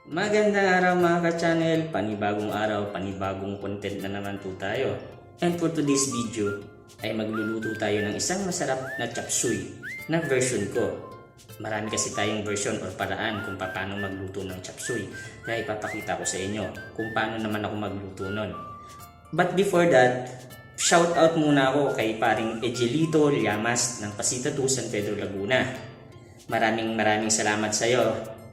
Magandang araw mga ka-channel, panibagong araw, panibagong content na naman po tayo. And for today's video ay magluluto tayo ng isang masarap na chop suey na version ko. Marami kasi tayong version or paraan kung paano magluto ng chop suey, kaya ipapakita ko sa inyo kung paano naman ako magluto nun. But before that, shout out muna ako kay paring Ejelito Llamas ng Pasita 2, San Pedro, Laguna. Maraming salamat sa iyo,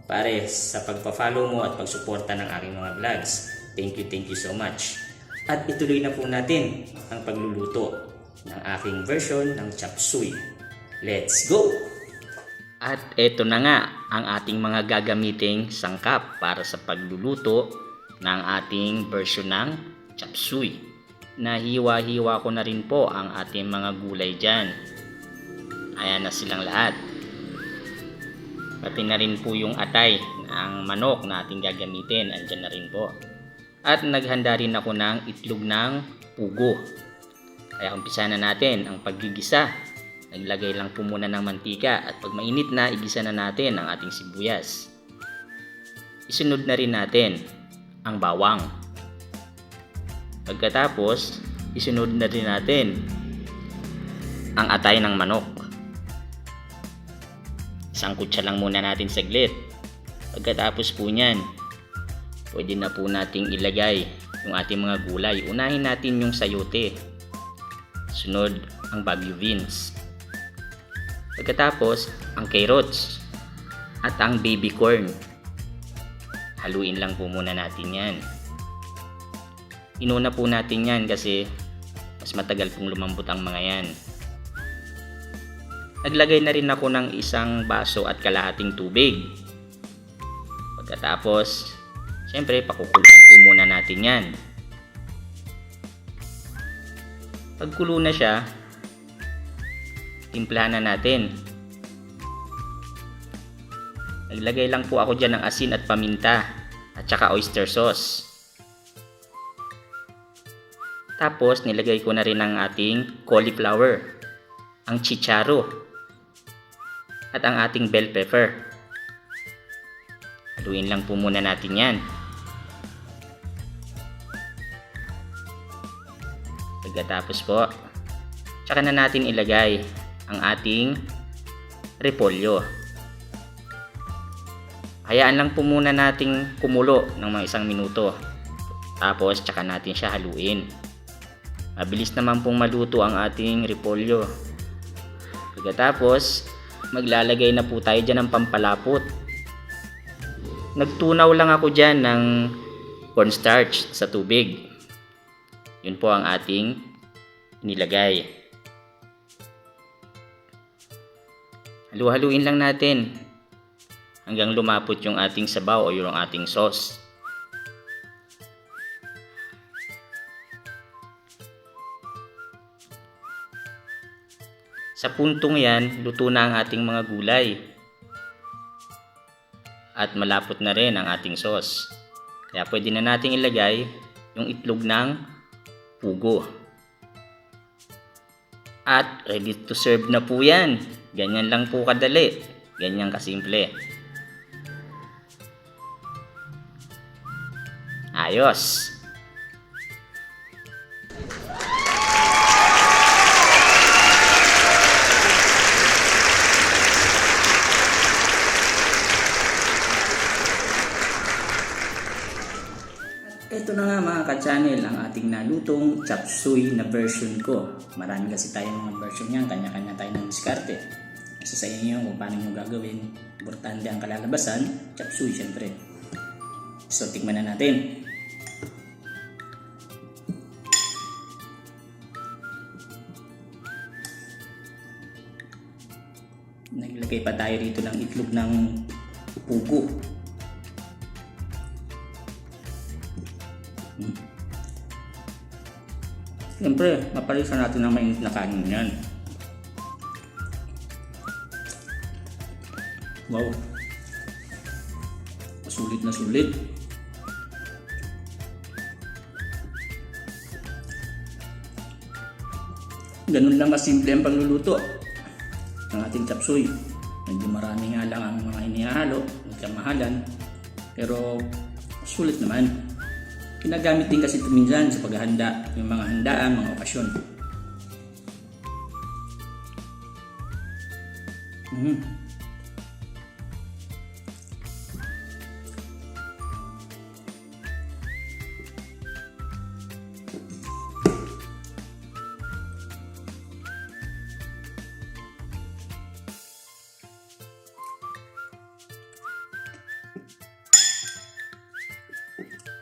pare, sa pagpa-follow mo at pagsuporta ng aking mga vlogs. Thank you so much. At ituloy na po natin ang pagluluto ng aking version ng chop suey. Let's go! At eto na nga ang ating mga gagamiting sangkap para sa pagluluto ng ating version ng chop suey. Nahiwa-hiwa ko na rin po ang ating mga gulay dyan. Ayan na silang lahat. Pati na rin po yung atay ng manok na ating gagamitin, andyan na rin po. At naghanda rin ako ng itlog ng pugo. Kaya umpisa na natin ang paggigisa. Naglagay lang po muna ng mantika at pag mainit na, igisa na natin ang ating sibuyas. Isunod na rin natin ang bawang. Pagkatapos, isunod na rin natin ang atay ng manok. Sangkot siya lang muna natin saglit. Pagkatapos po niyan, pwede na po nating ilagay yung ating mga gulay. Unahin natin yung sayote. Sunod ang bagu beans. Pagkatapos ang carrots at ang baby corn. Haluin lang po muna natin yan. Inuna po natin yan kasi mas matagal pong lumambot ang mga yan. Naglagay na rin ako ng 1 baso at kalahating tubig. Pagkatapos, siyempre pakukuluan po muna natin yan. Pagkulo na siya, timplahan na natin. Naglagay lang po ako dyan ng asin at paminta at saka oyster sauce. Tapos nilagay ko na rin ang ating cauliflower, ang chicharo, at ang ating bell pepper. Haluin lang po muna natin yan. Pagkatapos po, tsaka na natin ilagay ang ating repolyo. Hayaan lang po muna nating kumulo ng mga 1 minuto. Tapos tsaka natin siya haluin. Mabilis naman pong maluto ang ating repolyo. Pagkatapos, maglalagay na po tayo dyan ng pampalapot. Nagtunaw lang ako dyan ng cornstarch sa tubig. Yun po ang ating nilagay. Halu-haluin lang natin hanggang lumapot yung ating sabaw o yung ating sauce. Sa puntong yan, luto na ang ating mga gulay. At malapot na rin ang ating sauce. Kaya pwede na nating ilagay yung itlog ng pugo. At ready to serve na po yan. Ganyan lang po kadali. Ganyan kasimple. Ayos! Ito na nga mga ka-channel ang ating nalutong chop suey na version ko. Marami kasi tayong mga version yan, kanya-kanya tayo ng diskarte. Kasi sa inyo kung paano nyo gagawin. Importante ang kalalabasan, chop suey syempre. So tikman na natin. Naglagay pa tayo rito ng itlog ng pugo. Siyempre, mapalisan natin ng mainit na kanin yan. Wow! Sulit na sulit. Ganun lang kasimple ang pagluluto ng ating chop suey. Medyo marami nga lang ang mga inihalo, nagkamahalan. Pero sulit naman. Ginagamit din kasi ito minsan sa paghahanda, yung mga handaan, mga okasyon.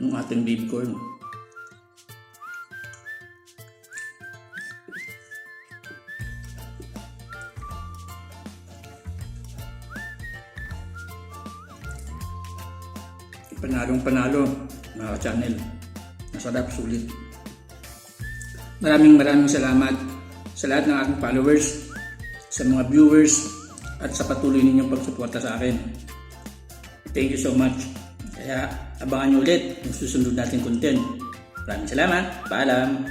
Yung ating baby corn. Panalong panalo, mga channel. Masarap, sulit. Maraming salamat sa lahat ng aking followers, sa mga viewers, at sa patuloy ninyong pagsuporta sa akin. Thank you so much. Kaya abangan nyo ulit yung susunod nating content. Maraming salamat. Paalam.